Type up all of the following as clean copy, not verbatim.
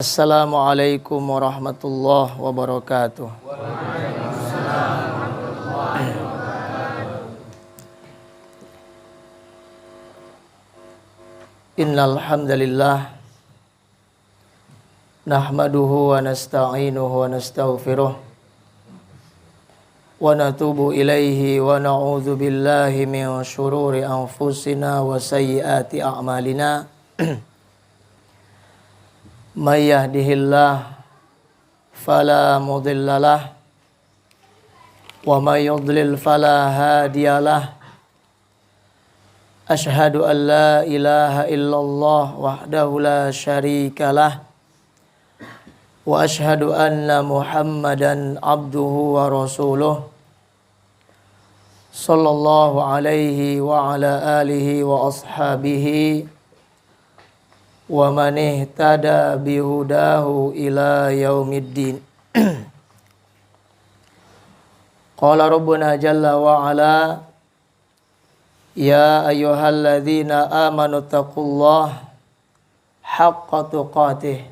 Assalamualaikum warahmatullahi wabarakatuh. Innal hamdalillah nahmaduhu wa nasta'inuhu wa nastaghfiruh wa natubu ilaihi wa na'udzu billahi min syururi anfusina wa sayyiati a'malina. May yahdihillah fala mudhillalah wa may yudlil fala hadiyalah. Asyhadu an la ilaha illallah wahdahu la syarikalah wa asyhadu anna Muhammadan abduhu wa rasuluh sallallahu alaihi wa ala alihi wa ashabihi wa man ihtada bihudahu ila yaumiddin. Qala rabbuna jalla wa ala ya ayyuhalladzina amanu taqullaha haqqa tuqatih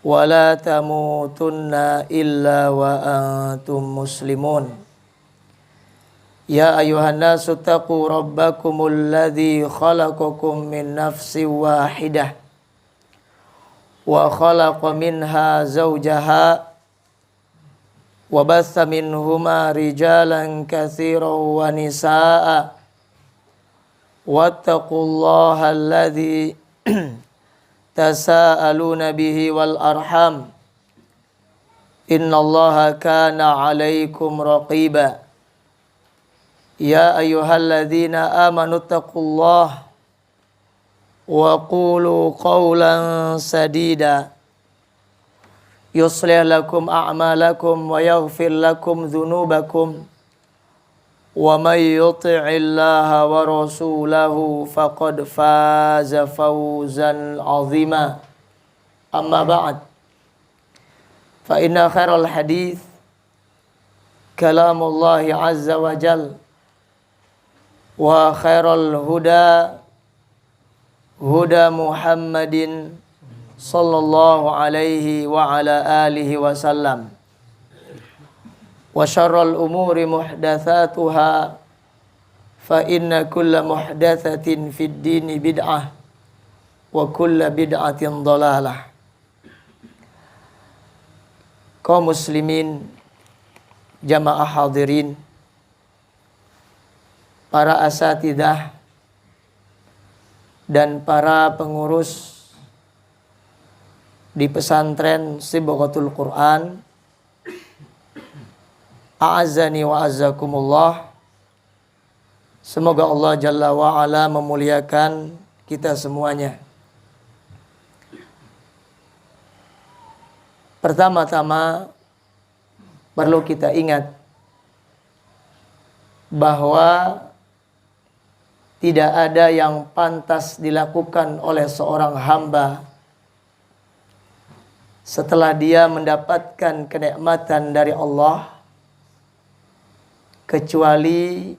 wa la tamutunna illa wa antum muslimun. Ya ayuhan nasu taqu rabbakumul ladzi khalaqakum min nafsin wahidah wa khalaqa minha zawjaha wa bassa minhuma rijalan katsiran wa nisaa'a wattaqullaha alladzi tasaaluna bihi wal arham innallaha kana 'alaikum raqiba. Ya ayyuhalladzina amanu taqullaha wa qulu qawlan sadida yuslih lakum a'malakum wa yaghfir lakum dhunubakum wa may yuti'illaha wa rasulahu faqad faza fawzan 'azima. Amma ba'd, fa inna khairal hadits kalamullahi azza wa jalla wa khairal huda huda Muhammadin sallallahu alaihi wa ala alihi wasallam wa syarrul umuri muhdatsatuha fa inna kulla muhdatsatin fid dini bid'ah wa kulla bid'atin dhalalah. Kaum muslimin, jamaah hadirin, para asatidzah dan para pengurus di pesantren Sibghatul Quran, a'azzani wa azzakumullah. Semoga Allah Jalla wa Ala memuliakan kita semuanya. Pertama-tama perlu kita ingat bahwa tidak ada yang pantas dilakukan oleh seorang hamba setelah dia mendapatkan kenikmatan dari Allah kecuali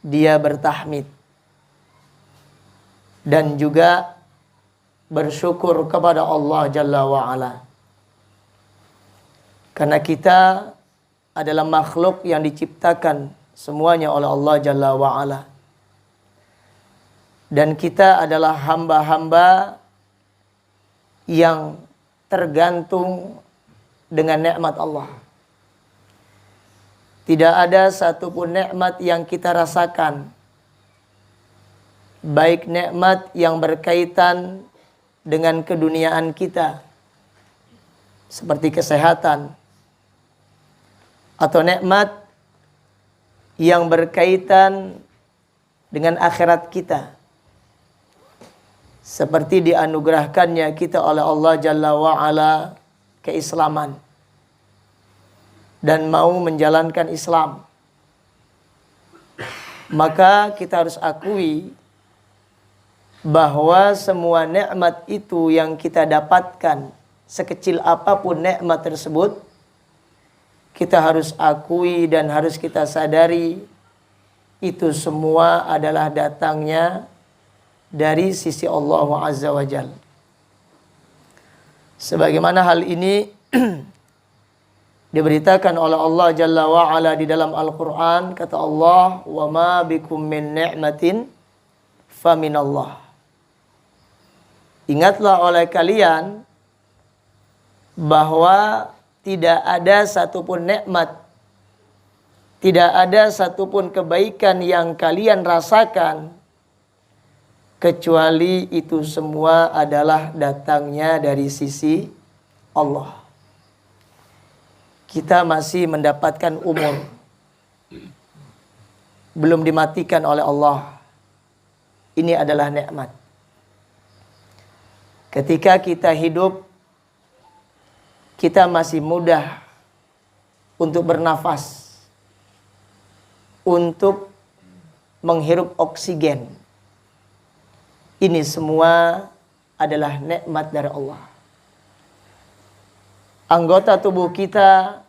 dia bertahmid dan juga bersyukur kepada Allah Jalla wa'ala. Karena kita adalah makhluk yang diciptakan semuanya oleh Allah Jalla wa'ala. Dan kita adalah hamba-hamba yang tergantung dengan nikmat Allah. Tidak ada satupun nikmat yang kita rasakan, baik nikmat yang berkaitan dengan keduniaan kita, seperti kesehatan, atau nikmat yang berkaitan dengan akhirat kita, seperti dianugerahkannya kita oleh Allah Jalla wa'ala keislaman dan mau menjalankan Islam. Maka kita harus akui bahwa semua nikmat itu yang kita dapatkan, sekecil apapun nikmat tersebut, kita harus akui dan harus kita sadari itu semua adalah datangnya dari sisi Allah Azza wa Jalla. Sebagaimana hal ini diberitakan oleh Allah Jalla wa'ala di dalam Al-Quran. Kata Allah, wa ma bikum min ni'matin faminallah. Ingatlah oleh kalian bahwa tidak ada satupun nikmat, tidak ada satupun kebaikan yang kalian rasakan, kecuali itu semua adalah datangnya dari sisi Allah. Kita masih mendapatkan umur, belum dimatikan oleh Allah. Ini adalah nikmat. Ketika kita hidup, kita masih mudah untuk bernafas, untuk menghirup oksigen. Ini semua adalah nikmat dari Allah. Anggota tubuh kita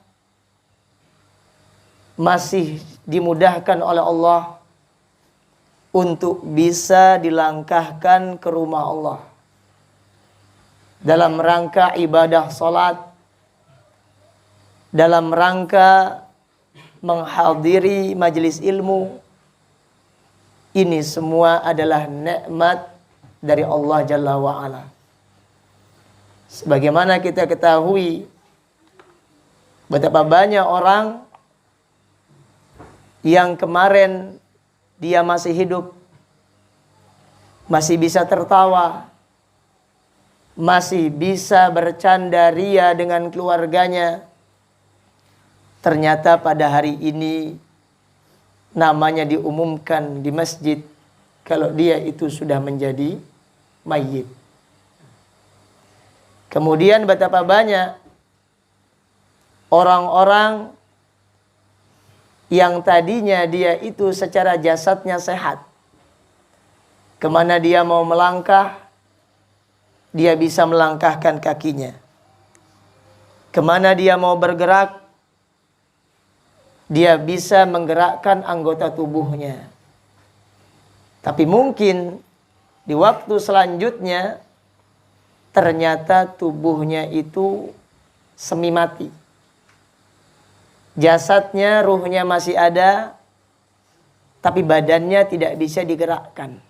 masih dimudahkan oleh Allah untuk bisa dilangkahkan ke rumah Allah dalam rangka ibadah salat, dalam rangka menghadiri majelis ilmu. Ini semua adalah nikmat dari Allah Jalla wa'ala. Sebagaimana kita ketahui, betapa banyak orang yang kemarin dia masih hidup, masih bisa tertawa, masih bisa bercanda ria dengan keluarganya. Ternyata pada hari ini namanya diumumkan di masjid kalau dia itu sudah menjadi mayit. Kemudian betapa banyak orang-orang yang tadinya dia itu secara jasadnya sehat, kemana dia mau melangkah, dia bisa melangkahkan kakinya. Kemana dia mau bergerak, dia bisa menggerakkan anggota tubuhnya. Tapi mungkin di waktu selanjutnya ternyata tubuhnya itu semi mati. Jasadnya, ruhnya masih ada, tapi badannya tidak bisa digerakkan.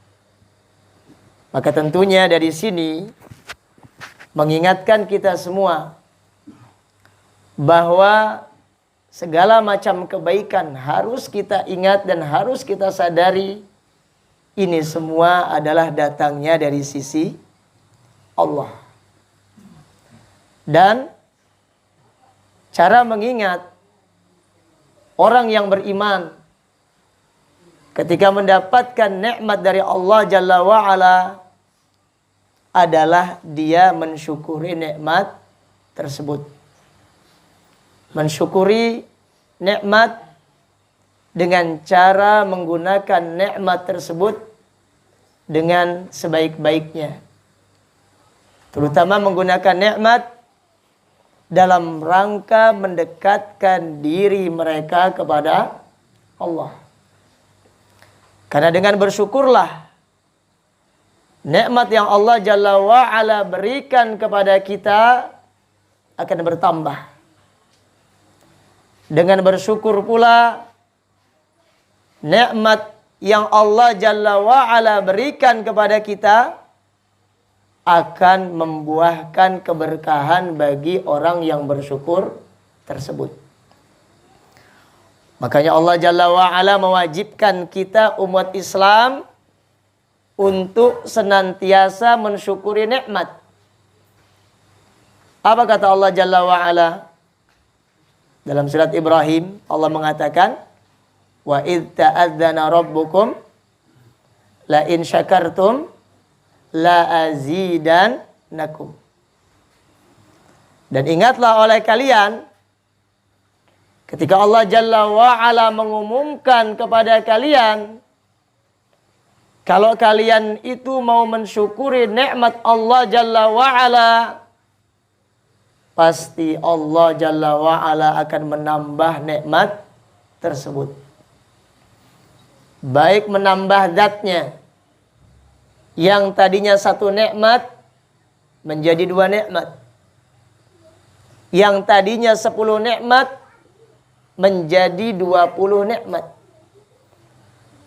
Maka tentunya dari sini mengingatkan kita semua bahwa segala macam kebaikan harus kita ingat dan harus kita sadari. Ini semua adalah datangnya dari sisi Allah. Dan cara mengingat orang yang beriman ketika mendapatkan nikmat dari Allah Jalla wa'ala adalah dia mensyukuri nikmat tersebut. Mensyukuri nikmat dengan cara menggunakan nikmat tersebut dengan sebaik-baiknya. Terutama menggunakan nikmat dalam rangka mendekatkan diri mereka kepada Allah. Karena dengan bersyukurlah nikmat yang Allah Jalla wa'ala berikan kepada kita akan bertambah. Dengan bersyukur pula nikmat yang Allah Jalla wa'ala berikan kepada kita akan membuahkan keberkahan bagi orang yang bersyukur tersebut. Makanya Allah Jalla wa'ala mewajibkan kita umat Islam untuk senantiasa mensyukuri nikmat. Apa kata Allah Jalla wa'ala? Dalam surat Ibrahim Allah mengatakan, wa idh ta'adzana rabbukum la in syakartum la azidannakum. Dan ingatlah oleh kalian ketika Allah Jalla wa'ala mengumumkan kepada kalian kalau kalian itu mau mensyukuri nikmat Allah Jalla wa'ala, pasti Allah Jalla wa'ala akan menambah nikmat tersebut. Baik menambah zatnya, yang tadinya satu nikmat menjadi dua nikmat. Yang tadinya 10 nikmat menjadi 20 nikmat.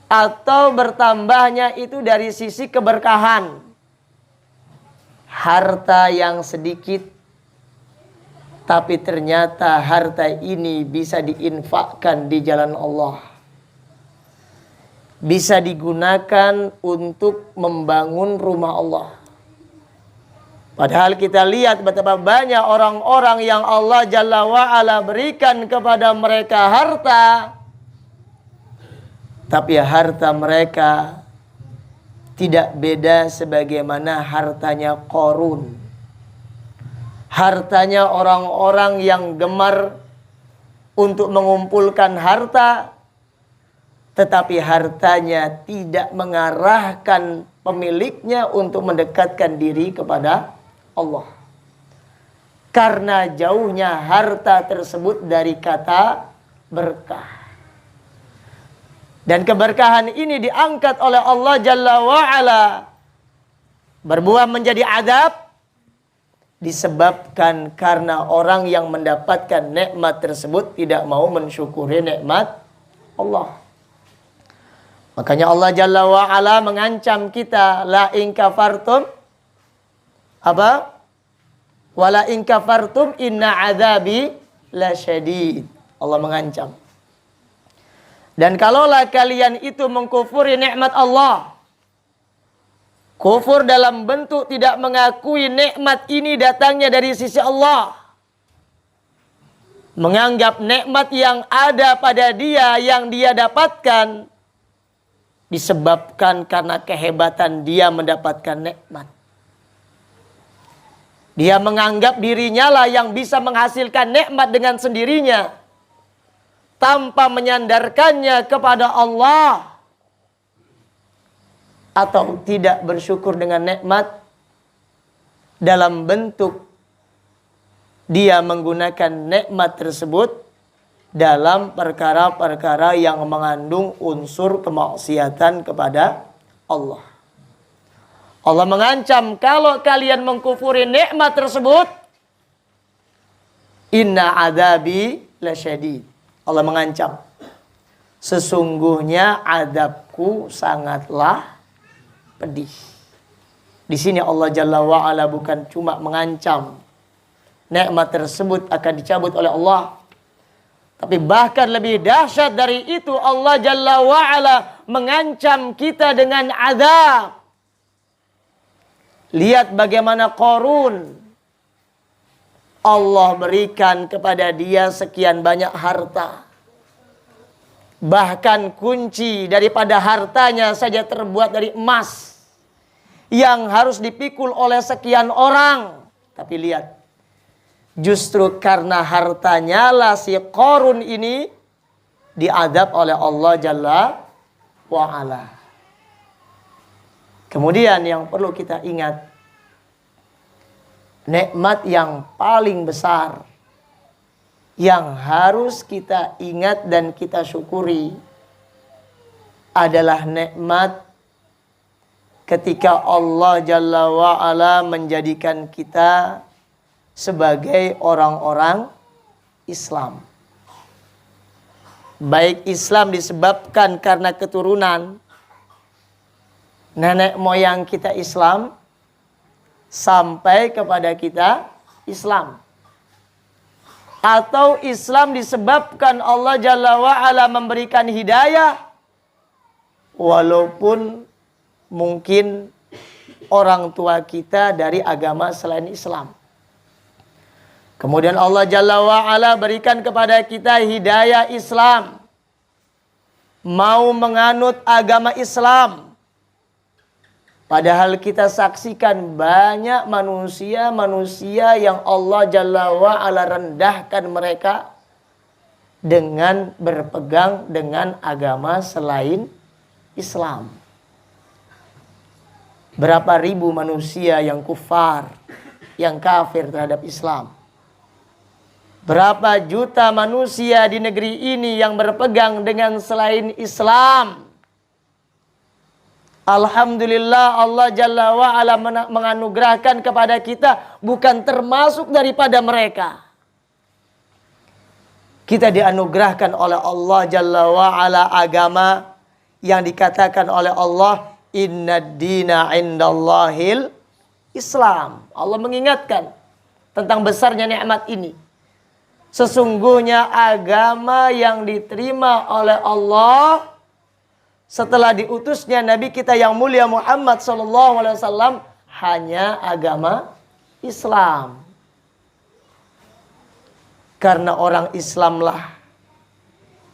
Atau bertambahnya itu dari sisi keberkahan. Harta yang sedikit, tapi ternyata harta ini bisa diinfakkan di jalan Allah. Bisa digunakan untuk membangun rumah Allah. Padahal kita lihat betapa banyak orang-orang yang Allah Jalla wa'ala berikan kepada mereka harta. Tapi harta mereka tidak beda sebagaimana hartanya Qarun. Hartanya orang-orang yang gemar untuk mengumpulkan harta. Tetapi hartanya tidak mengarahkan pemiliknya untuk mendekatkan diri kepada Allah. Karena jauhnya harta tersebut dari kata berkah. Dan keberkahan ini diangkat oleh Allah Jalla wa'ala. Berbuah menjadi adab. Disebabkan karena orang yang mendapatkan nikmat tersebut tidak mau mensyukuri nikmat Allah. Makanya Allah Jalla wa'ala mengancam kita. La in kafartum. Apa? Wala in kafartum inna azabi la syadid. Allah mengancam. Dan kalaulah kalian itu mengkufuri nikmat Allah. Kufur dalam bentuk tidak mengakui nikmat ini datangnya dari sisi Allah. Menganggap nikmat yang ada pada dia, yang dia dapatkan. Disebabkan karena kehebatan dia mendapatkan nikmat. Dia menganggap dirinya lah yang bisa menghasilkan nikmat dengan sendirinya. Tanpa menyandarkannya kepada Allah. Atau tidak bersyukur dengan nikmat. Dalam bentuk dia menggunakan nikmat tersebut. Dalam perkara-perkara yang mengandung unsur kemaksiatan kepada Allah. Allah mengancam kalau kalian mengkufuri nikmat tersebut. Inna adabi lasyadid. Allah mengancam. Sesungguhnya adabku sangatlah pedih. Di sini Allah Jalla wa'ala bukan cuma mengancam. Nikmat tersebut akan dicabut oleh Allah. Tapi bahkan lebih dahsyat dari itu Allah Jalla wa'ala mengancam kita dengan azab. Lihat bagaimana Qarun. Allah berikan kepada dia sekian banyak harta. Bahkan kunci daripada hartanya saja terbuat dari emas. Yang harus dipikul oleh sekian orang. Tapi lihat. Justru karena hartanya lah si Qarun ini diadab oleh Allah Jalla wa'ala. Kemudian yang perlu kita ingat, nikmat yang paling besar yang harus kita ingat dan kita syukuri adalah nikmat ketika Allah Jalla wa'ala menjadikan kita sebagai orang-orang Islam. Baik Islam disebabkan karena keturunan nenek moyang kita Islam sampai kepada kita Islam. Atau Islam disebabkan Allah Jalla wa'ala memberikan hidayah walaupun mungkin orang tua kita dari agama selain Islam. Kemudian Allah Jalla wa'ala berikan kepada kita hidayah Islam. Mau menganut agama Islam. Padahal kita saksikan banyak manusia-manusia yang Allah Jalla wa'ala rendahkan mereka dengan berpegang dengan agama selain Islam. Berapa ribu manusia yang kufar, yang kafir terhadap Islam. Berapa juta manusia di negeri ini yang berpegang dengan selain Islam. Alhamdulillah Allah Jalla wa'ala menganugerahkan kepada kita bukan termasuk daripada mereka. Kita dianugerahkan oleh Allah Jalla wa'ala agama yang dikatakan oleh Allah, Innad dina indallahil Islam. Allah mengingatkan tentang besarnya nikmat ini. Sesungguhnya agama yang diterima oleh Allah setelah diutusnya Nabi kita yang mulia Muhammad SAW hanya agama Islam. Karena orang Islamlah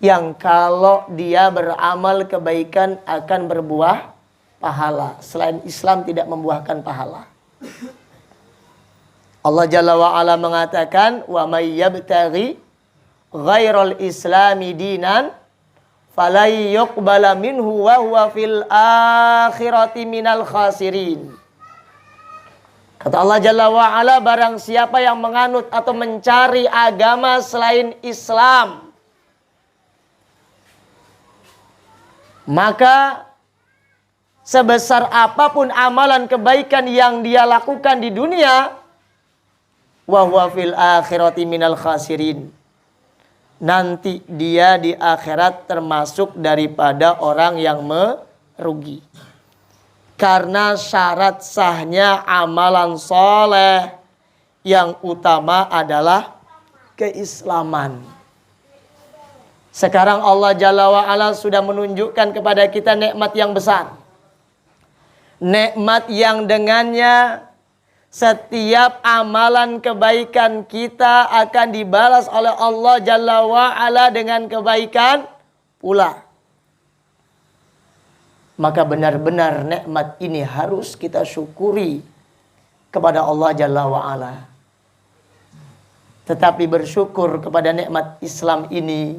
yang kalau dia beramal kebaikan akan berbuah pahala. Selain Islam tidak membuahkan pahala. Allah Jalla wa'ala mengatakan, wa may yabtaghi ghairal islami dinan falai yuqbala minhu wa huwa fil akhirati minal khasirin. Kata Allah Jalla wa'ala, barang siapa yang menganut atau mencari agama selain Islam, maka sebesar apapun amalan kebaikan yang dia lakukan di dunia, wa huwa fil akhirati minal khasirin, nanti dia di akhirat termasuk daripada orang yang merugi. Karena syarat sahnya amalan soleh yang utama adalah keislaman. Sekarang Allah Jalla wa'ala sudah menunjukkan kepada kita nikmat yang besar. Nikmat yang dengannya setiap amalan kebaikan kita akan dibalas oleh Allah Jalla wa'ala dengan kebaikan pula. Maka benar-benar nikmat ini harus kita syukuri kepada Allah Jalla wa'ala. Tetapi bersyukur kepada nikmat Islam ini,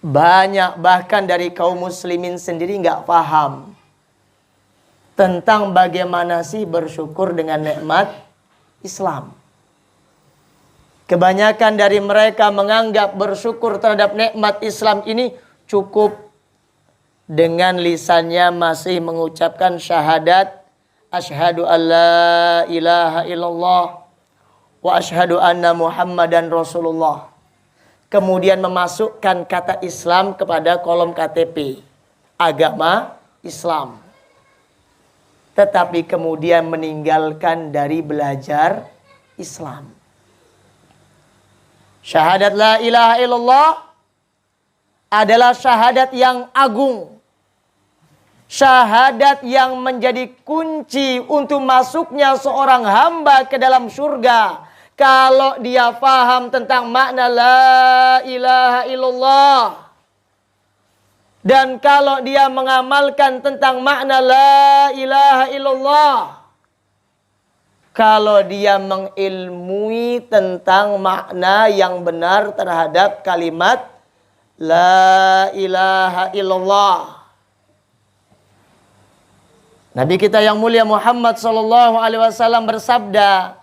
banyak bahkan dari kaum muslimin sendiri nggak paham tentang bagaimana sih bersyukur dengan nikmat Islam. Kebanyakan dari mereka menganggap bersyukur terhadap nikmat Islam ini cukup dengan lisannya masih mengucapkan syahadat asyhadu alla ilaha illallah wa asyhadu anna muhammadan rasulullah. Kemudian memasukkan kata Islam kepada kolom KTP, agama Islam. Tetapi kemudian meninggalkan dari belajar Islam. Syahadat la ilaha illallah adalah syahadat yang agung. Syahadat yang menjadi kunci untuk masuknya seorang hamba ke dalam surga. Kalau dia faham tentang makna la ilaha illallah. Dan kalau dia mengamalkan tentang makna la ilaha illallah. Kalau dia mengilmui tentang makna yang benar terhadap kalimat la ilaha illallah. Nabi kita yang mulia Muhammad SAW bersabda,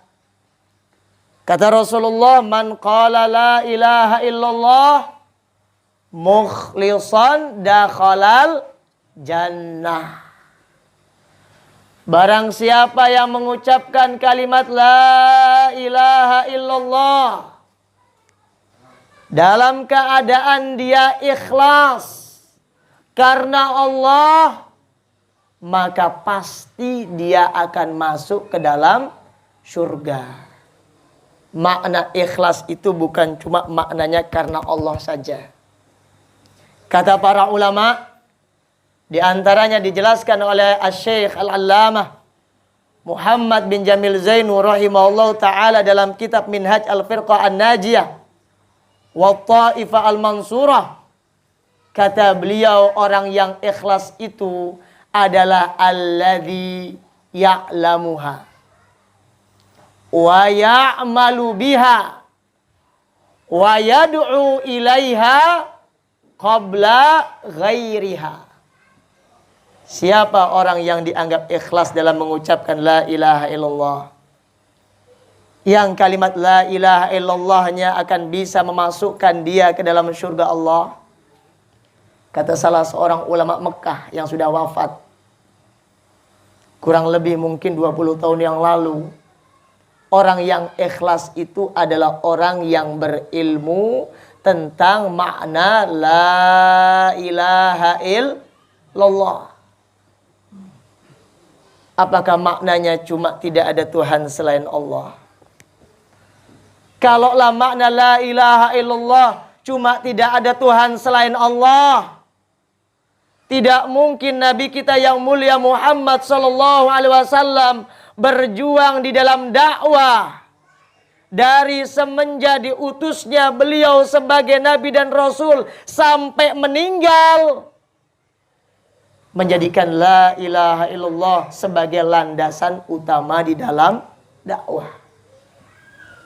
kata Rasulullah, man qala la ilaha illallah mukhlisan dakhalal jannah. Barang siapa yang mengucapkan kalimat la ilaha illallah dalam keadaan dia ikhlas karena Allah, maka pasti dia akan masuk ke dalam surga. Makna ikhlas itu bukan cuma maknanya karena Allah saja. Kata para ulama, di antaranya dijelaskan oleh Asy-Syaikh Al-Allamah Muhammad bin Jamil Zainu rahimahullah ta'ala dalam kitab Minhaj Al-Firqah An-Najiyah wa Ta'ifah Al-Mansurah. Kata beliau, orang yang ikhlas itu adalah alladzi ya'lamuha wa ya'malu biha wa yad'u ilaiha qabla ghairiha. Siapa orang yang dianggap ikhlas dalam mengucapkan la ilaha illallah, yang kalimat la ilaha illallahnya akan bisa memasukkan dia ke dalam surga Allah. Kata salah seorang ulama Mekah yang sudah wafat, kurang lebih mungkin 20 tahun yang lalu, orang yang ikhlas itu adalah orang yang berilmu tentang makna la ilaha illallah. Apakah maknanya cuma tidak ada Tuhan selain Allah? Kalaulah makna la ilaha illallah cuma tidak ada Tuhan selain Allah, tidak mungkin Nabi kita yang mulia Muhammad sallallahu alaihi wasallam berjuang di dalam dakwah dari semenjak diutusnya beliau sebagai Nabi dan Rasul sampai meninggal, menjadikan la ilaha illallah sebagai landasan utama di dalam dakwah.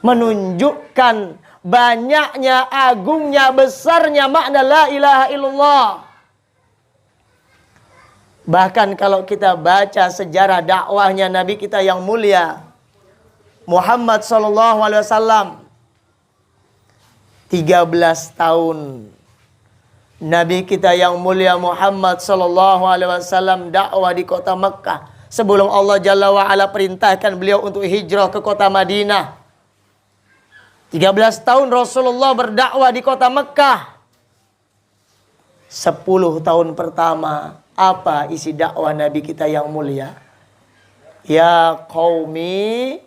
Menunjukkan banyaknya, agungnya, besarnya makna la ilaha illallah. Bahkan kalau kita baca sejarah dakwahnya Nabi kita yang mulia Muhammad sallallahu alaihi wasallam, 13 tahun Nabi kita yang mulia Muhammad sallallahu alaihi wasallam dakwah di kota Mekah sebelum Allah Jalla wa Ala perintahkan beliau untuk hijrah ke kota Madinah. 13 tahun Rasulullah berdakwah di kota Mekah. 10 tahun pertama, apa isi dakwah Nabi kita yang mulia? Ya qaumi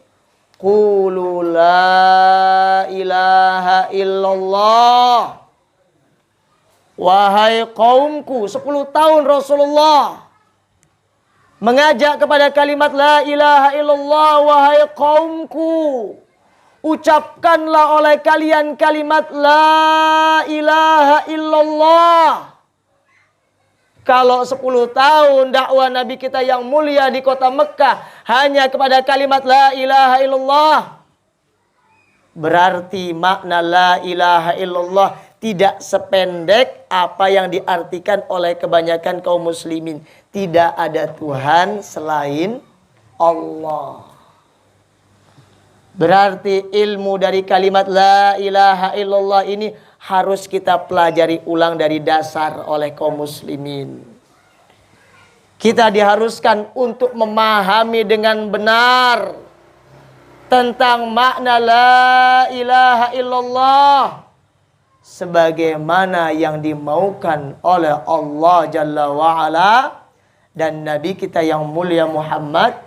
qulu la ilaha illallah. Wahai kaumku, 10 tahun Rasulullah mengajak kepada kalimat la ilaha illallah. Wahai kaumku, ucapkanlah oleh kalian kalimat la ilaha illallah. Kalau 10 tahun dakwah Nabi kita yang mulia di kota Mekah hanya kepada kalimat la ilaha illallah, berarti makna la ilaha illallah tidak sependek apa yang diartikan oleh kebanyakan kaum muslimin. Tidak ada Tuhan selain Allah. Berarti ilmu dari kalimat la ilaha illallah ini harus kita pelajari ulang dari dasar oleh kaum muslimin. Kita diharuskan untuk memahami dengan benar tentang makna la ilaha illallah sebagaimana yang dimaukan oleh Allah Jalla wa'ala dan Nabi kita yang mulia Muhammad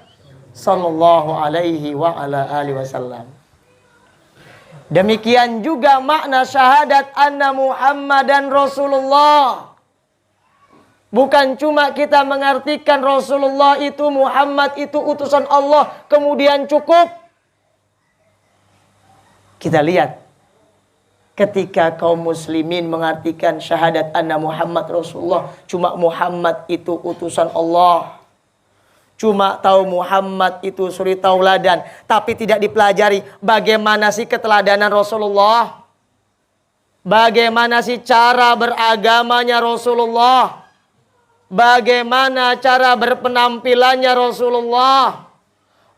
sallallahu alaihi wa ala alihi wasallam. Demikian juga makna syahadat anna Muhammadan Rasulullah. Bukan cuma kita mengartikan Rasulullah itu, Muhammad itu utusan Allah, kemudian cukup. Kita lihat ketika kaum muslimin mengartikan syahadat anna Muhammad Rasulullah, cuma Muhammad itu utusan Allah. Cuma tahu Muhammad itu suri tauladan, tapi tidak dipelajari bagaimana sih keteladanan Rasulullah. Bagaimana sih cara beragamanya Rasulullah. Bagaimana cara berpenampilannya Rasulullah.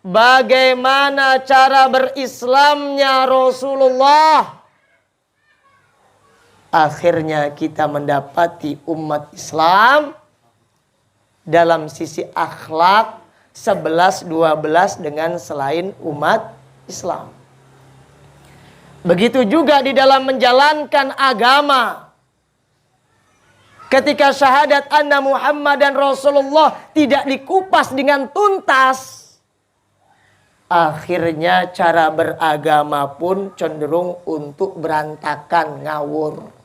Bagaimana cara berislamnya Rasulullah. Akhirnya kita mendapati umat Islam dalam sisi akhlak 11-12 dengan selain umat Islam. Begitu juga di dalam menjalankan agama. Ketika syahadat anna Muhammadan Rasulullah tidak dikupas dengan tuntas, akhirnya cara beragama pun cenderung untuk berantakan, ngawur.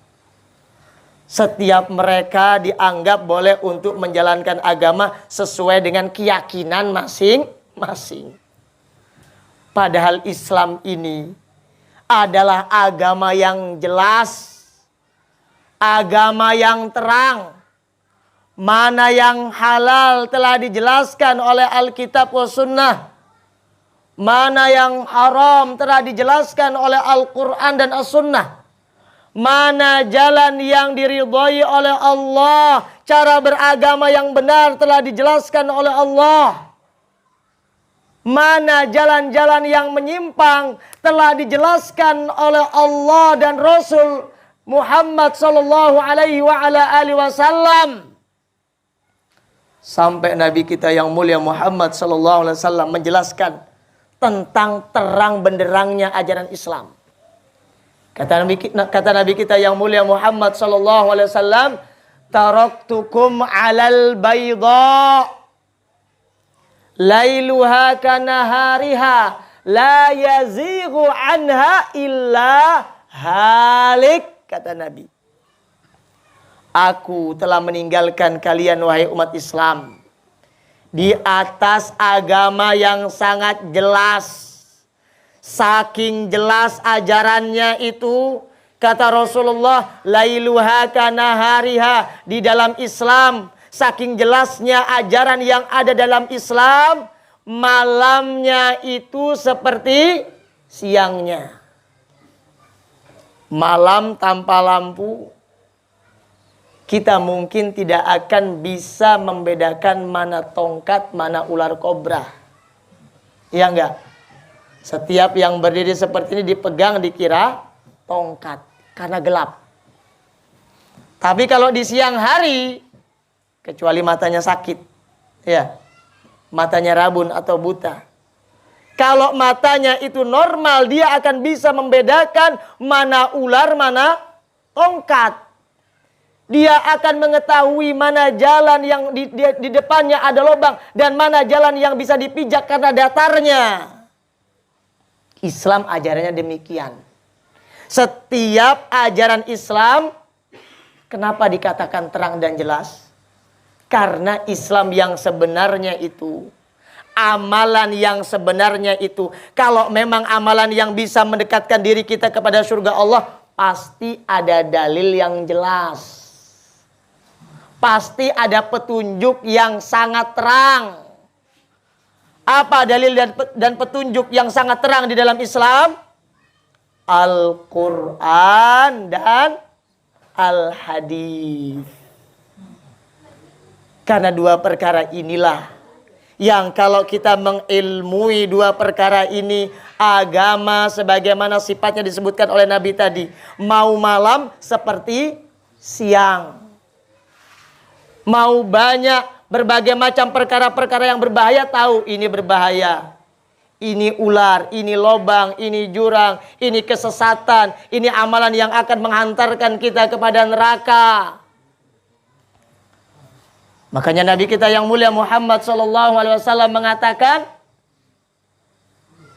Setiap mereka dianggap boleh untuk menjalankan agama sesuai dengan keyakinan masing-masing. Padahal Islam ini adalah agama yang jelas, agama yang terang. Mana yang halal telah dijelaskan oleh Alkitab wa Sunnah. Mana yang haram telah dijelaskan oleh Al-Quran dan As-Sunnah. Mana jalan yang diridhai oleh Allah, cara beragama yang benar telah dijelaskan oleh Allah. Mana jalan-jalan yang menyimpang telah dijelaskan oleh Allah dan Rasul Muhammad sallallahu alaihi wa ala alihi wasallam. Sampai Nabi kita yang mulia Muhammad sallallahu alaihi wasallam menjelaskan tentang terang benderangnya ajaran Islam. Kata Nabi kita yang mulia Muhammad sallallahu alaihi wasallam, taraktukum 'alal bayda lailuha kanahariha la yazighu anha illa halik. Kata Nabi, aku telah meninggalkan kalian wahai umat Islam di atas agama yang sangat jelas. Saking jelas ajarannya itu, kata Rasulullah, lailuha kanahariha, di dalam Islam saking jelasnya ajaran yang ada dalam Islam, malamnya itu seperti siangnya. Malam tanpa lampu, kita mungkin tidak akan bisa membedakan mana tongkat, mana ular kobra. Iya enggak? Setiap yang berdiri seperti ini dipegang dikira tongkat karena gelap. Tapi kalau di siang hari, kecuali matanya sakit, ya, matanya rabun atau buta. Kalau matanya itu normal, dia akan bisa membedakan mana ular, mana tongkat. Dia akan mengetahui mana jalan yang di depannya ada lubang dan mana jalan yang bisa dipijak karena datarnya. Islam ajarannya demikian. Setiap ajaran Islam, kenapa dikatakan terang dan jelas? Karena Islam yang sebenarnya itu, amalan yang sebenarnya itu, kalau memang amalan yang bisa mendekatkan diri kita kepada surga Allah, pasti ada dalil yang jelas. Pasti ada petunjuk yang sangat terang. Apa dalil dan petunjuk yang sangat terang di dalam Islam? Al-Quran dan Al-Hadis. Karena dua perkara inilah yang kalau kita mengilmui dua perkara ini, agama sebagaimana sifatnya disebutkan oleh Nabi tadi, mau malam seperti siang. Mau banyak berbagai macam perkara-perkara yang berbahaya, tahu ini berbahaya. Ini ular, ini lobang, ini jurang, ini kesesatan, ini amalan yang akan menghantarkan kita kepada neraka. Makanya Nabi kita yang mulia Muhammad SAW mengatakan,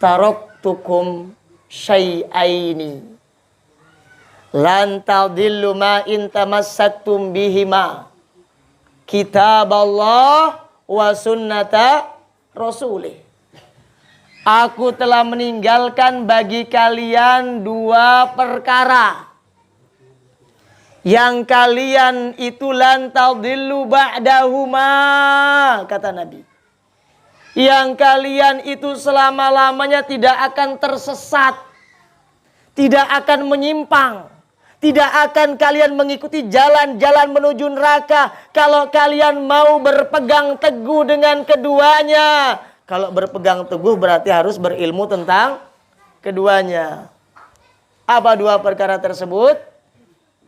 taraktukum syai'aini lan tadillu ma in tamassaktum bihima, kitab Allah wa sunnata rasulih. Aku telah meninggalkan bagi kalian dua perkara yang kalian itu lan tadillu ba'dahuma, kata Nabi. Yang kalian itu selama-lamanya tidak akan tersesat, tidak akan menyimpang. Tidak akan kalian mengikuti jalan-jalan menuju neraka kalau kalian mau berpegang teguh dengan keduanya. Kalau berpegang teguh berarti harus berilmu tentang keduanya. Apa dua perkara tersebut?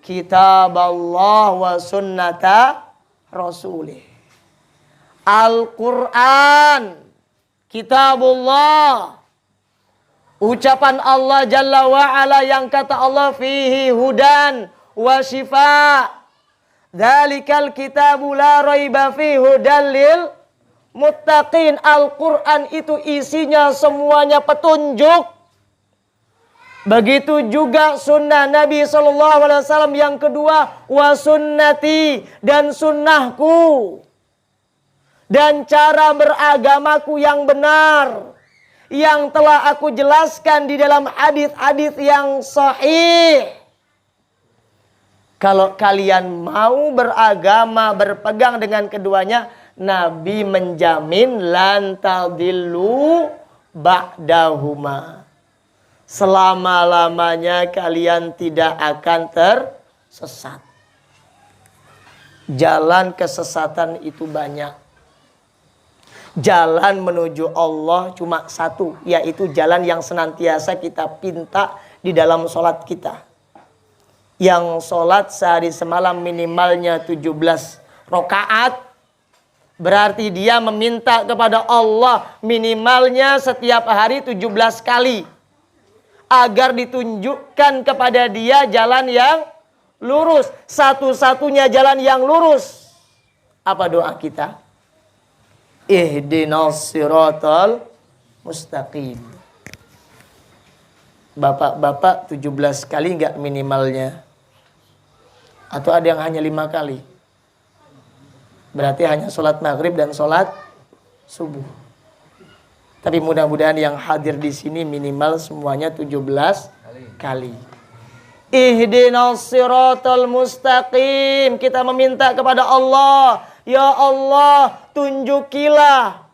Kitab Allah wa sunnata rasulih. Al-Quran, kitabullah, ucapan Allah Jalla wa'ala yang kata Allah fihi hudan wa shifa. Dzalikal kitabu la raiba fihi hudan lil muttaqin. Al-Quran itu isinya semuanya petunjuk. Begitu juga sunnah Nabi SAW yang kedua, wa sunnati, dan sunnahku. Dan cara beragamaku yang benar, yang telah aku jelaskan di dalam hadis-hadis yang sahih. Kalau kalian mau beragama, berpegang dengan keduanya, Nabi menjamin lan tadillu ba'dahuma. Selama-lamanya kalian tidak akan tersesat. Jalan kesesatan itu banyak. Jalan menuju Allah cuma satu, yaitu jalan yang senantiasa kita pinta di dalam sholat kita. Yang sholat sehari semalam minimalnya 17 rakaat, berarti dia meminta kepada Allah minimalnya setiap hari 17 kali. agar ditunjukkan kepada dia jalan yang lurus. Satu-satunya jalan yang lurus. Apa doa kita? Ihdinas siratal mustaqim. Bapak-bapak 17 kali enggak minimalnya? Atau ada yang hanya 5 kali? Berarti hanya sholat maghrib dan sholat subuh. Tapi mudah-mudahan yang hadir di sini minimal semuanya 17 kali. Ihdinas siratal mustaqim. Kita meminta kepada Allah, ya Allah, tunjukilah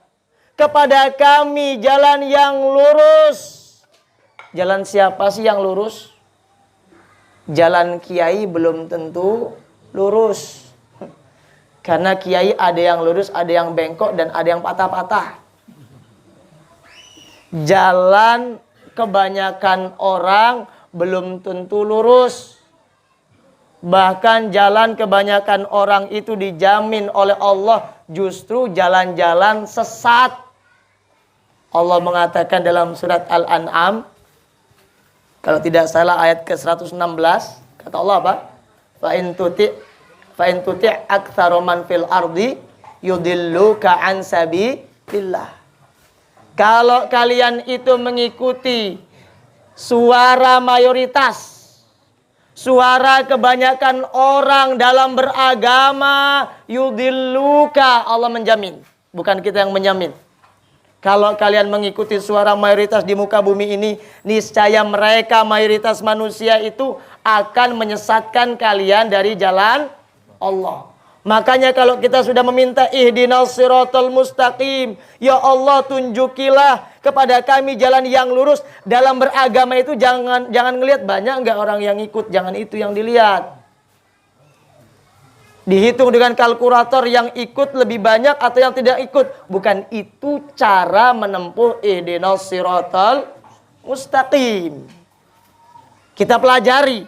kepada kami jalan yang lurus. Jalan siapa sih yang lurus? Jalan kiai belum tentu lurus. Karena kiai ada yang lurus, ada yang bengkok, dan ada yang patah-patah. Jalan kebanyakan orang belum tentu lurus. Bahkan jalan kebanyakan orang itu dijamin oleh Allah justru jalan-jalan sesat. Allah mengatakan dalam surat Al-An'am, kalau tidak salah ayat ke-116, kata Allah apa? Fa in tuti' aktsara man fil ardi yudilluka an sabilillah. Kalau kalian itu mengikuti suara mayoritas, suara kebanyakan orang dalam beragama, yudilluka, Allah menjamin, bukan kita yang menjamin. Kalau kalian mengikuti suara mayoritas di muka bumi ini, niscaya mereka mayoritas manusia itu akan menyesatkan kalian dari jalan Allah. Makanya kalau kita sudah meminta ihdinas siratal mustaqim, ya Allah tunjukilah kepada kami jalan yang lurus. Dalam beragama itu jangan ngelihat banyak enggak orang yang ikut, jangan itu yang dilihat. Dihitung dengan kalkulator yang ikut lebih banyak atau yang tidak ikut. Bukan itu cara menempuh ihdinas siratal mustaqim. Kita pelajari.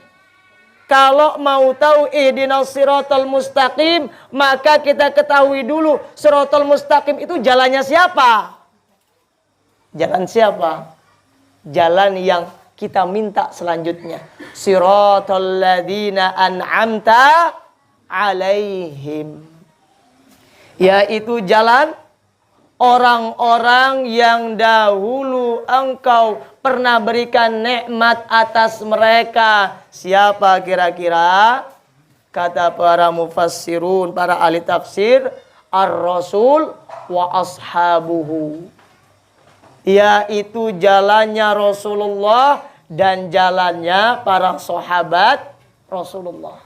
Kalau mau tahu ihdinas siratal mustaqim, maka kita ketahui dulu siratal mustaqim itu jalannya siapa? Jalan siapa? Jalan yang kita minta selanjutnya. Siratal ladzina an'amta alaihim, yaitu jalan orang-orang yang dahulu engkau pernah berikan nikmat atas mereka. Siapa kira-kira? Kata para mufassirun, para ahli tafsir, ar-rasul wa ashabuhu, yaitu jalannya Rasulullah dan jalannya para sahabat Rasulullah.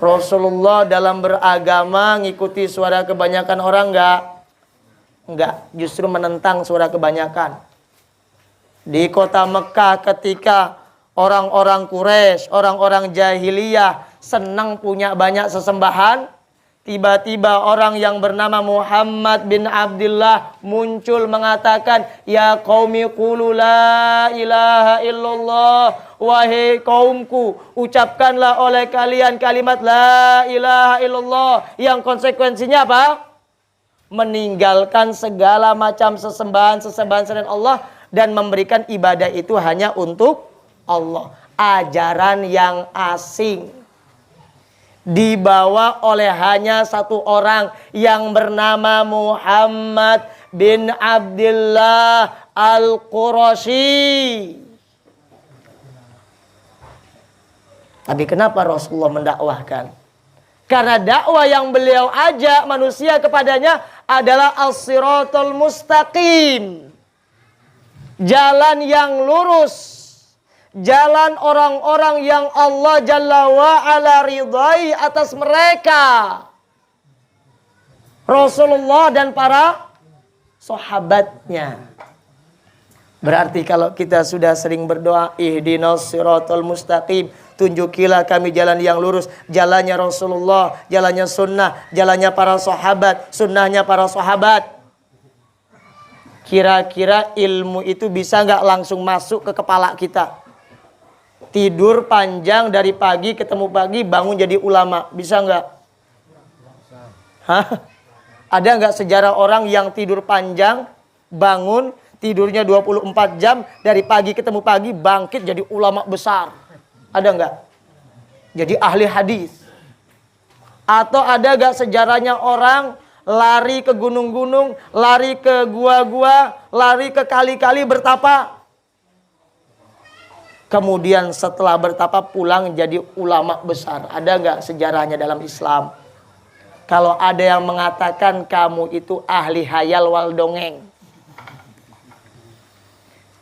Rasulullah dalam beragama ngikuti suara kebanyakan orang enggak, justru menentang suara kebanyakan. Di kota Mekah ketika orang-orang Quraisy, orang-orang jahiliyah senang punya banyak sesembahan, tiba-tiba orang yang bernama Muhammad bin Abdullah muncul mengatakan, ya qaumi qulu la ilaha illallah, wahai kaumku, ucapkanlah oleh kalian kalimat la ilaha illallah, yang konsekuensinya apa? Meninggalkan segala macam sesembahan selain Allah dan memberikan ibadah itu hanya untuk Allah. Ajaran yang asing dibawa oleh hanya satu orang yang bernama Muhammad bin Abdullah Al-Qurashi. Tapi kenapa Rasulullah mendakwahkan? Karena dakwah yang beliau ajak manusia kepadanya adalah as-siratal mustaqim, jalan yang lurus. Jalan orang-orang yang Allah Jalla wa'ala ridhai atas mereka. Rasulullah dan para sahabatnya. Berarti kalau kita sudah sering berdoa, ihdinas siratal mustaqim, tunjukilah kami jalan yang lurus. Jalannya Rasulullah, jalannya sunnah, jalannya para sahabat, sunnahnya para sahabat. Kira-kira ilmu itu bisa nggak langsung masuk ke kepala kita? Tidur panjang dari pagi ketemu pagi, bangun jadi ulama, bisa nggak? Hah? Ada nggak sejarah orang yang tidur panjang, bangun tidurnya 24 jam, dari pagi ketemu pagi, bangkit jadi ulama besar. Ada nggak? Jadi ahli hadis. Atau ada nggak sejarahnya orang lari ke gunung-gunung, lari ke gua-gua, lari ke kali-kali bertapa. Kemudian setelah bertapa pulang jadi ulama besar. Ada nggak sejarahnya dalam Islam? Kalau ada yang mengatakan kamu itu ahli hayal wal dongeng.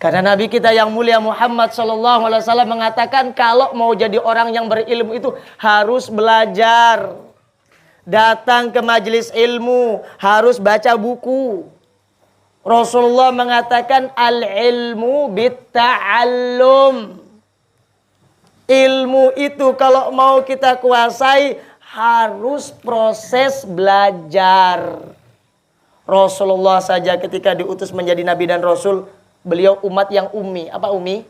Karena Nabi kita yang mulia Muhammad SAW mengatakan kalau mau jadi orang yang berilmu itu harus belajar. Datang ke majelis ilmu, harus baca buku. Rasulullah mengatakan al-ilmu bitta'allum. Ilmu itu kalau mau kita kuasai harus proses belajar. Rasulullah saja ketika diutus menjadi nabi dan rasul, beliau umat yang ummi. Apa ummi?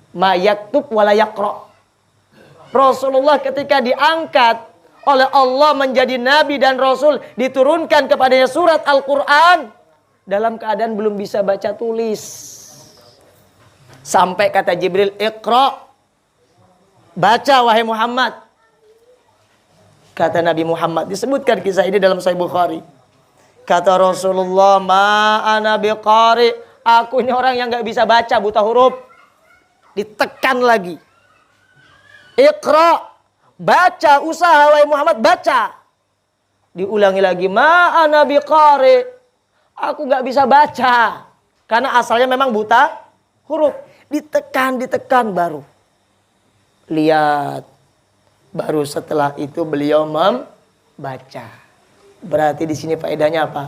Ma yaktub wala yaqra. Rasulullah ketika diangkat oleh Allah menjadi nabi dan rasul, diturunkan kepadanya surat Al-Quran dalam keadaan belum bisa baca tulis. Sampai kata Jibril, Iqra, baca wahai Muhammad. Kata Nabi Muhammad, disebutkan kisah ini dalam Sahih Bukhari. Kata Rasulullah, ma ana biqari, aku ini orang yang gak bisa baca, buta huruf. Ditekan lagi. Iqra, baca, usaha wahai Muhammad, baca. Diulangi lagi, ma ana biqari, aku gak bisa baca. Karena asalnya memang buta huruf. Ditekan baru. Lihat. Baru setelah itu beliau membaca. Berarti di sini faedahnya apa?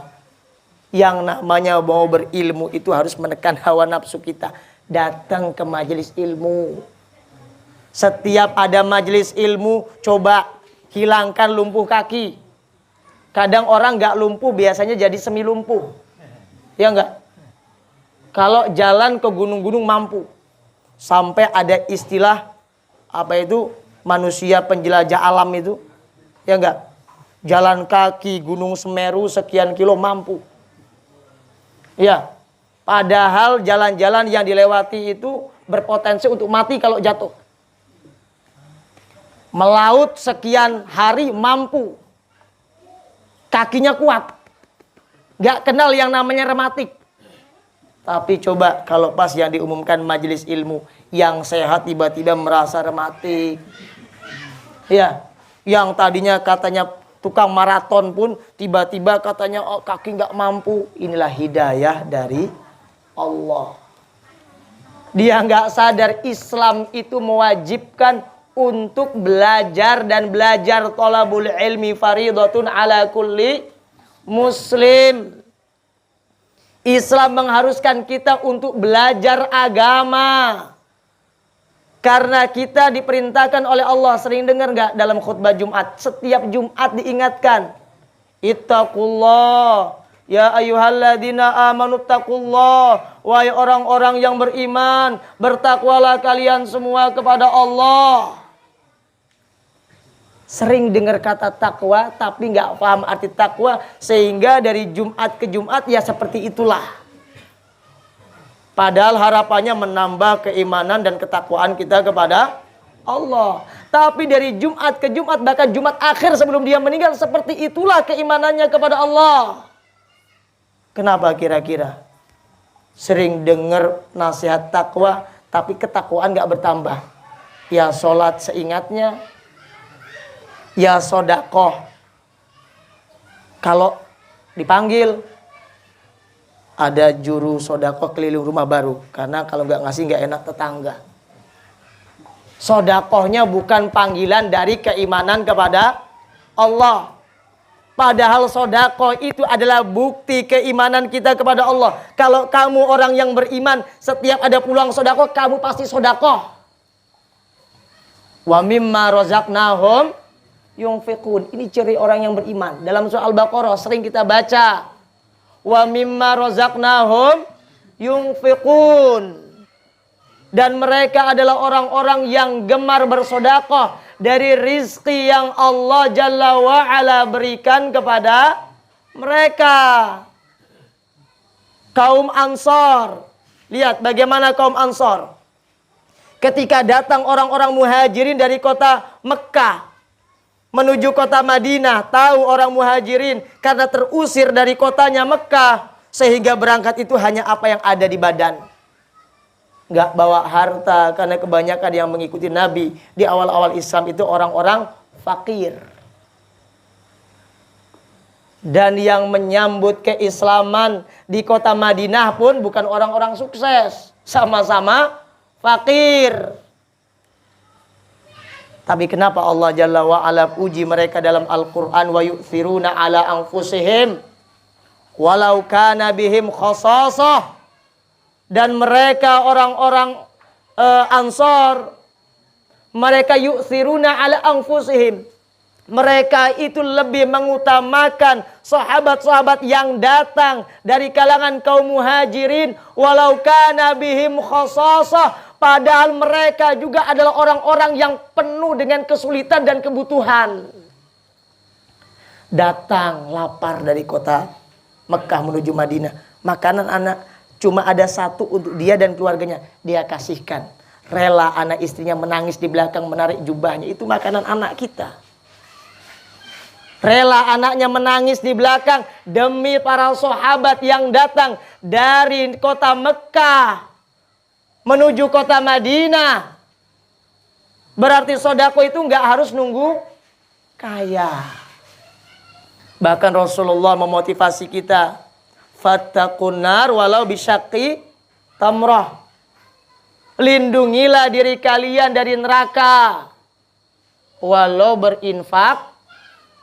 Yang namanya mau berilmu itu harus menekan hawa nafsu kita. Datang ke majelis ilmu. Setiap ada majelis ilmu, coba hilangkan lumpuh kaki. Kadang orang nggak lumpuh, biasanya jadi semi lumpuh. Ya nggak? Kalau jalan ke gunung-gunung mampu. Sampai ada istilah apa itu? Manusia penjelajah alam itu. Ya nggak? Jalan kaki Gunung Semeru sekian kilo mampu. Ya. Padahal jalan-jalan yang dilewati itu berpotensi untuk mati kalau jatuh. Melaut sekian hari mampu. Kakinya kuat. Gak kenal yang namanya rematik. Tapi coba kalau pas yang diumumkan majelis ilmu, yang sehat tiba-tiba merasa rematik. Ya, yang tadinya katanya tukang maraton pun tiba-tiba katanya oh, kaki gak mampu. Inilah hidayah dari Allah. Dia gak sadar Islam itu mewajibkan untuk belajar, dan belajar thalabul ilmi faridatun ala kulli muslim. Islam mengharuskan kita untuk belajar agama. Karena kita diperintahkan oleh Allah. Sering dengar gak dalam khutbah Jumat? Setiap Jumat diingatkan. Ittaqullah. Ya ayyuhalladzina amanu taqullah. Wahai orang-orang yang beriman, bertakwalah kalian semua kepada Allah. Sering dengar kata takwa tapi nggak paham arti takwa, sehingga dari Jumat ke Jumat ya seperti itulah. Padahal harapannya menambah keimanan dan ketakwaan kita kepada Allah. Tapi dari Jumat ke Jumat, bahkan Jumat akhir sebelum dia meninggal, seperti itulah keimanannya kepada Allah. Kenapa kira-kira? Sering dengar nasihat takwa tapi ketakwaan nggak bertambah. Ya sholat seingatnya. Ya sodakoh. Kalau dipanggil ada juru sodakoh keliling rumah baru. Karena kalau nggak ngasih nggak enak tetangga. Sodakohnya bukan panggilan dari keimanan kepada Allah. Padahal sodakoh itu adalah bukti keimanan kita kepada Allah. Kalau kamu orang yang beriman, setiap ada peluang sodakoh, kamu pasti sodakoh. Wa mimma razaqnahum yunfiqun. Ini ciri orang yang beriman. Dalam surah Al-Baqarah sering kita baca. Wa mimma razaqnahum yunfiqun. Dan mereka adalah orang-orang yang gemar bersedekah dari rizki yang Allah Jalla wa'ala berikan kepada mereka. Kaum Ansor. Lihat bagaimana kaum Ansor. Ketika datang orang-orang muhajirin dari kota Mekah menuju kota Madinah. Tahu orang muhajirin karena terusir dari kotanya Mekah. Sehingga berangkat itu hanya apa yang ada di badan. Nggak bawa harta karena kebanyakan yang mengikuti Nabi. Di awal-awal Islam itu orang-orang fakir. Dan yang menyambut keislaman di kota Madinah pun bukan orang-orang sukses. Sama-sama fakir. Tapi kenapa Allah Jalla wa'ala uji mereka dalam Al-Quran. Wa yu'thiruna ala anfusihim. Walau kana bihim khasasah. Dan mereka orang-orang Ansor. Mereka yu'thiruna ala anfusihim. Mereka itu lebih mengutamakan sahabat-sahabat yang datang dari kalangan kaum muhajirin. Walau kana bihim khasasah. Padahal mereka juga adalah orang-orang yang penuh dengan kesulitan dan kebutuhan. Datang lapar dari kota Mekah menuju Madinah. Makanan anak cuma ada satu untuk dia dan keluarganya. Dia kasihkan. Rela anak istrinya menangis di belakang menarik jubahnya. Itu makanan anak kita. Rela anaknya menangis di belakang demi para sahabat yang datang dari kota Mekah menuju kota Madinah. Berarti sodako itu nggak harus nunggu kaya. Bahkan Rasulullah memotivasi kita, fattaqun nar walau bisyaqi tamrah. Lindungilah diri kalian dari neraka walau berinfak.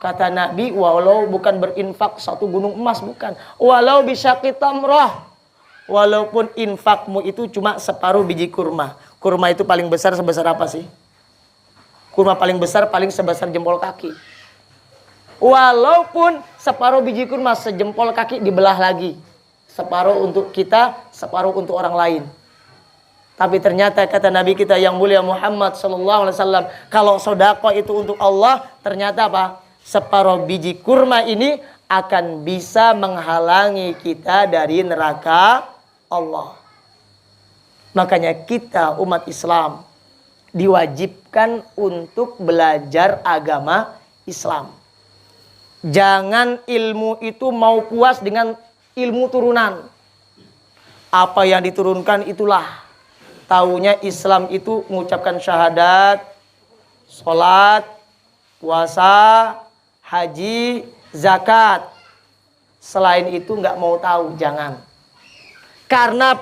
Kata Nabi, walau bukan berinfak satu gunung emas, bukan. Walau bisyaqi tamrah. Walaupun infakmu itu cuma separuh biji kurma. Kurma itu paling besar sebesar apa sih? Kurma paling besar paling sebesar jempol kaki. Walaupun separuh biji kurma sejempol kaki dibelah lagi. Separuh untuk kita, separuh untuk orang lain. Tapi ternyata kata Nabi kita yang mulia Muhammad SAW, kalau sedekah itu untuk Allah, ternyata apa? Separuh biji kurma ini akan bisa menghalangi kita dari neraka Allah. Makanya kita umat Islam diwajibkan untuk belajar agama Islam. Jangan ilmu itu mau puas dengan ilmu turunan. Apa yang diturunkan itulah. Taunya Islam itu mengucapkan syahadat, sholat, puasa, haji, zakat. Selain itu nggak mau tahu, jangan. Karena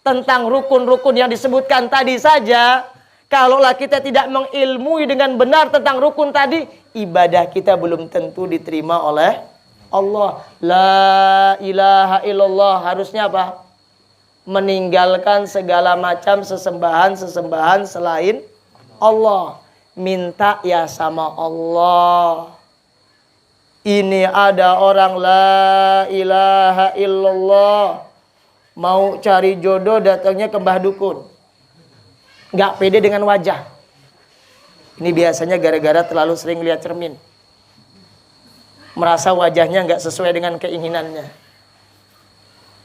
tentang rukun-rukun yang disebutkan tadi saja, kalaulah kita tidak mengilmui dengan benar tentang rukun tadi, ibadah kita belum tentu diterima oleh Allah. La ilaha illallah, harusnya apa? Meninggalkan segala macam sesembahan selain Allah. Minta ya sama Allah. Ini ada orang la ilaha illallah, mau cari jodoh datangnya ke mbah dukun. Nggak pede dengan wajah. Ini biasanya gara-gara terlalu sering lihat cermin. Merasa wajahnya nggak sesuai dengan keinginannya.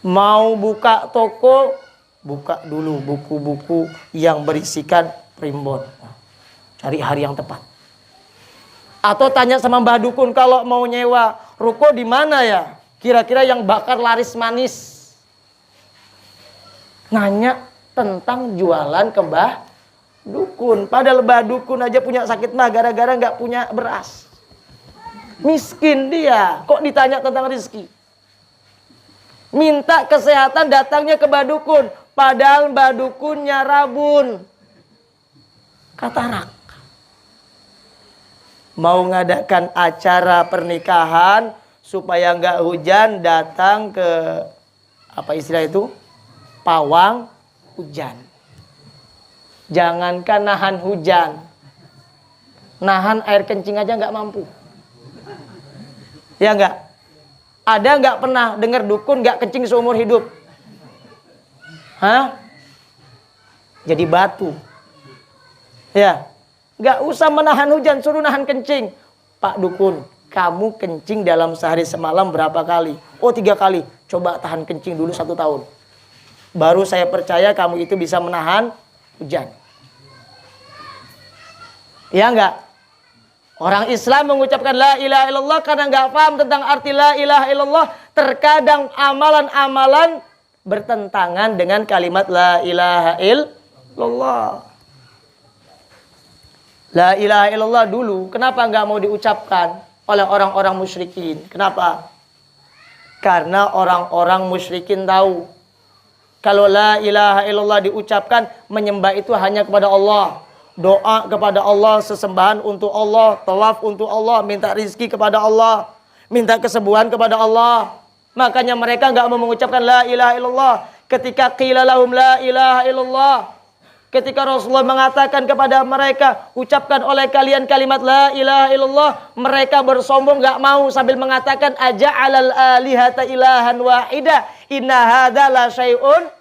Mau buka toko, buka dulu buku-buku yang berisikan primbon. Cari hari yang tepat. Atau tanya sama mbah dukun, kalau mau nyewa ruko di mana ya? Kira-kira yang bakar laris manis. Nanya tentang jualan ke mbah dukun. Padahal mbah dukun aja punya sakit mah gara-gara nggak punya beras. Miskin dia, kok ditanya tentang rezeki. Minta kesehatan datangnya ke mbah dukun. Padahal mbah dukunnya rabun. Katarak. Mau ngadakan acara pernikahan supaya nggak hujan, datang ke apa istilah itu? Pawang hujan. Jangankan nahan hujan, nahan air kencing aja nggak mampu. Ya nggak? Ada nggak pernah dengar dukun nggak kencing seumur hidup? Hah? Jadi batu. Ya. Gak usah menahan hujan, suruh nahan kencing. Pak dukun, kamu kencing dalam sehari semalam berapa kali? Oh 3 kali. Coba tahan kencing dulu 1 tahun. Baru saya percaya kamu itu bisa menahan hujan. Ya enggak? Orang Islam mengucapkan la ilaha illallah karena enggak paham tentang arti la ilaha illallah. Terkadang amalan-amalan bertentangan dengan kalimat la ilaha illallah. La ilaha illallah dulu kenapa enggak mau diucapkan oleh orang-orang musyrikin? Kenapa? Karena orang-orang musyrikin tahu kalau la ilaha illallah diucapkan, menyembah itu hanya kepada Allah. Doa kepada Allah, sesembahan untuk Allah, tawaf untuk Allah, minta rizki kepada Allah, minta kesembuhan kepada Allah. Makanya mereka enggak mau mengucapkan la ilaha illallah. Ketika qila lahum la ilaha illallah, ketika Rasulullah mengatakan kepada mereka, ucapkan oleh kalian kalimat la ilaha illallah, mereka bersombong enggak mau sambil mengatakan aja'alal alihata ilahan wahida inna hadza la syai'un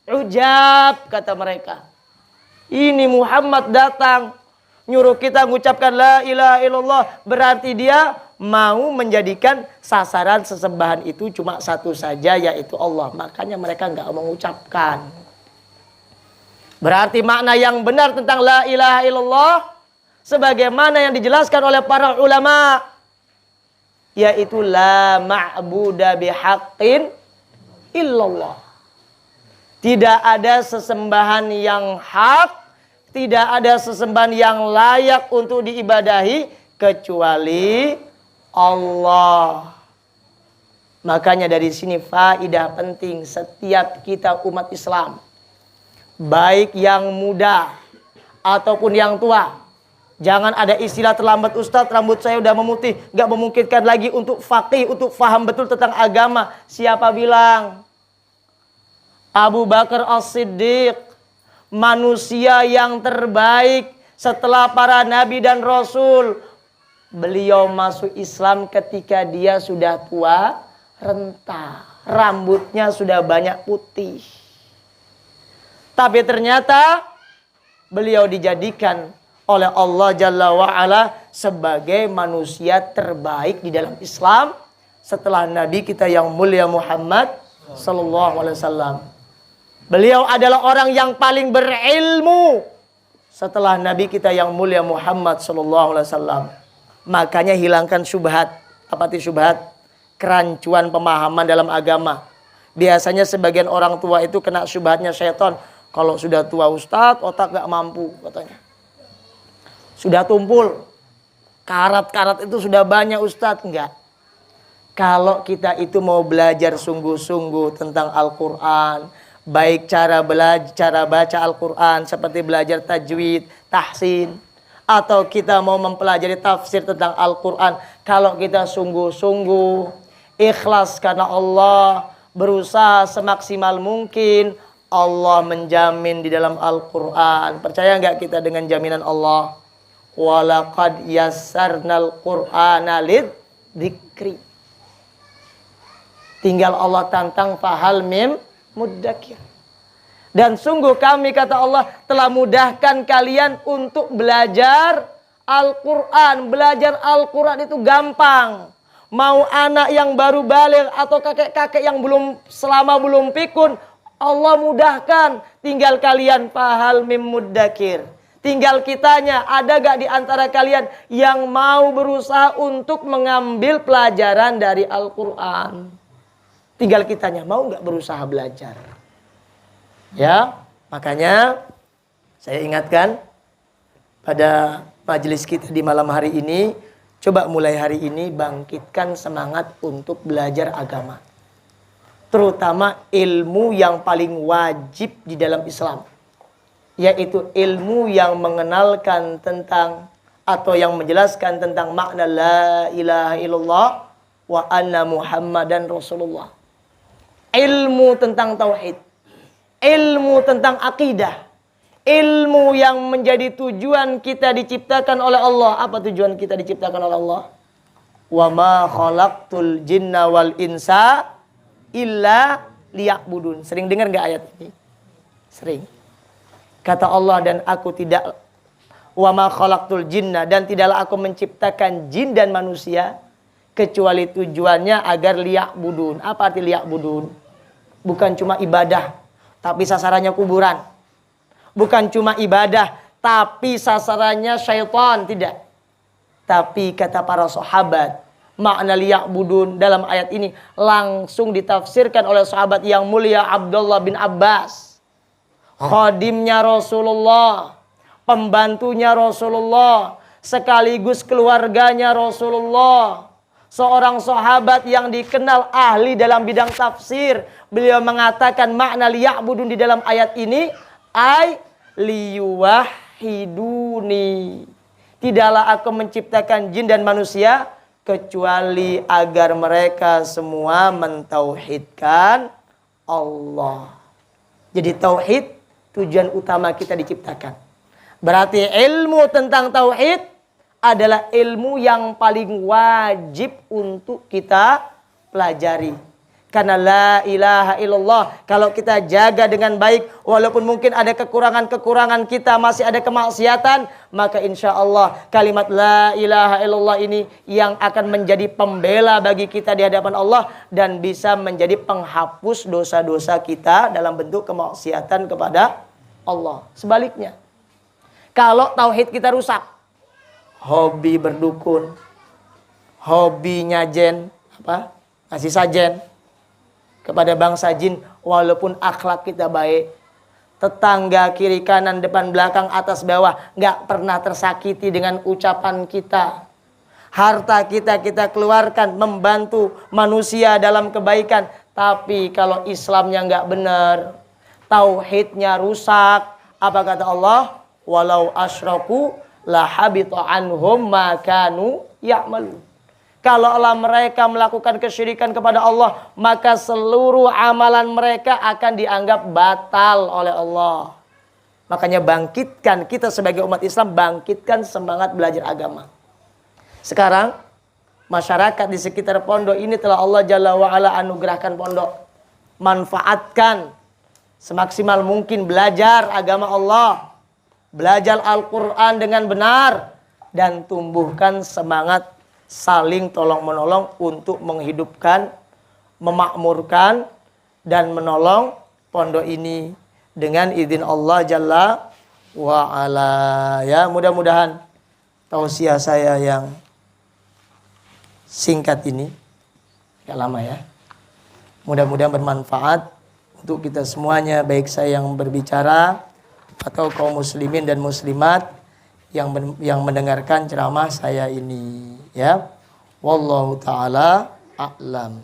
ujab, kata mereka. Ini Muhammad datang nyuruh kita mengucapkan la ilaha illallah, berarti dia mau menjadikan sasaran sesembahan itu cuma satu saja, yaitu Allah. Makanya mereka enggak mengucapkan. Berarti makna yang benar tentang la ilaha illallah sebagaimana yang dijelaskan oleh para ulama, yaitu la ma'buda bihaqqin illallah. Tidak ada sesembahan yang hak, tidak ada sesembahan yang layak untuk diibadahi kecuali Allah. Makanya dari sini faedah penting setiap kita umat Islam, baik yang muda ataupun yang tua, jangan ada istilah terlambat Ustadz, rambut saya udah memutih, gak memungkinkan lagi untuk faqih, untuk faham betul tentang agama. Siapa bilang? Abu Bakar As-Siddiq, manusia yang terbaik setelah para nabi dan rasul. Beliau masuk Islam ketika dia sudah tua renta, rambutnya sudah banyak putih. Tapi ternyata beliau dijadikan oleh Allah Jalla wa'ala sebagai manusia terbaik di dalam Islam setelah Nabi kita yang mulia Muhammad sallallahu alaihi wasallam. Beliau adalah orang yang paling berilmu setelah Nabi kita yang mulia Muhammad sallallahu alaihi wasallam. Makanya hilangkan syubhat. Apa itu syubhat? Kerancuan pemahaman dalam agama. Biasanya sebagian orang tua itu kena syubhatnya syaitan. Kalau sudah tua Ustadz, otak gak mampu katanya. Sudah tumpul. Karat-karat itu sudah banyak Ustadz. Enggak. Kalau kita itu mau belajar sungguh-sungguh tentang Al-Quran, baik cara baca Al-Quran seperti belajar tajwid, tahsin, atau kita mau mempelajari tafsir tentang Al-Quran, kalau kita sungguh-sungguh, ikhlas karena Allah, berusaha semaksimal mungkin, Allah menjamin di dalam Al-Quran. Percaya nggak kita dengan jaminan Allah? Walaqad yassarnal Qur'ana lidzikri. Tinggal Allah tantang fahal mim muddakir. Dan sungguh kami, kata Allah, telah mudahkan kalian untuk belajar Al-Quran. Belajar Al-Quran itu gampang. Mau anak yang baru balik atau kakek-kakek yang belum pikun, Allah mudahkan. Tinggal kalian fahal mim muddakir. Tinggal kitanya, ada gak di antara kalian yang mau berusaha untuk mengambil pelajaran dari Al-Quran? Tinggal kitanya, mau gak berusaha belajar? Ya, makanya saya ingatkan pada majelis kita di malam hari ini, coba mulai hari ini bangkitkan semangat untuk belajar agama. Terutama ilmu yang paling wajib di dalam Islam, yaitu ilmu yang mengenalkan tentang atau yang menjelaskan tentang makna la ilaha illallah wa anna Muhammadan Rasulullah. Ilmu tentang tauhid, ilmu tentang akidah, ilmu yang menjadi tujuan kita diciptakan oleh Allah. Apa tujuan kita diciptakan oleh Allah? Wa ma khalaqtul jinna wal insa illa liya'budun. Sering dengar nggak ayat ini? Sering. Kata Allah, dan aku tidak, wa ma khalaqtul jinna, dan tidaklah aku menciptakan jin dan manusia kecuali tujuannya agar liya'budun. Apa arti liya'budun? Bukan cuma ibadah, tapi sasarannya kuburan. Bukan cuma ibadah, tapi sasarannya syaitan. Tidak. Tapi kata para sahabat, makna liya'budun dalam ayat ini langsung ditafsirkan oleh sahabat yang mulia Abdullah bin Abbas. Khadimnya Rasulullah, pembantunya Rasulullah, sekaligus keluarganya Rasulullah. Seorang sahabat yang dikenal ahli dalam bidang tafsir. Beliau mengatakan makna liya'budun di dalam ayat ini ay liyuwahhiduni. Tidaklah aku menciptakan jin dan manusia kecuali agar mereka semua mentauhidkan Allah. Jadi tauhid tujuan utama kita diciptakan. Berarti ilmu tentang tauhid adalah ilmu yang paling wajib untuk kita pelajari. Karena la ilaha illallah kalau kita jaga dengan baik, walaupun mungkin ada kekurangan-kekurangan kita, masih ada kemaksiatan, maka insya Allah kalimat la ilaha illallah ini yang akan menjadi pembela bagi kita di hadapan Allah dan bisa menjadi penghapus dosa-dosa kita dalam bentuk kemaksiatan kepada Allah. Sebaliknya, kalau tauhid kita rusak, hobi berdukun, hobi nyajen, ngasih sajen kepada bangsa jin, walaupun akhlak kita baik, tetangga kiri kanan depan belakang atas bawah nggak pernah tersakiti dengan ucapan kita, harta kita keluarkan membantu manusia dalam kebaikan, tapi kalau Islamnya nggak benar, tauhidnya rusak, apa kata Allah? Walau asyraku la habita anhum ma kanu ya'malun. Kalau Allah mereka melakukan kesyirikan kepada Allah, maka seluruh amalan mereka akan dianggap batal oleh Allah. Makanya bangkitkan, kita sebagai umat Islam bangkitkan semangat belajar agama. Sekarang masyarakat di sekitar pondok ini telah Allah Jalla wa'ala anugerahkan pondok. Manfaatkan semaksimal mungkin belajar agama Allah, belajar Al-Quran dengan benar, dan tumbuhkan semangat saling tolong-menolong untuk menghidupkan, memakmurkan, dan menolong pondok ini dengan izin Allah Jalla wa'ala. Ya, mudah-mudahan tausiah saya yang singkat ini, gak lama ya, mudah-mudahan bermanfaat untuk kita semuanya, baik saya yang berbicara atau kaum muslimin dan muslimat yang mendengarkan ceramah saya ini, ya. Wallahu taala a'lam.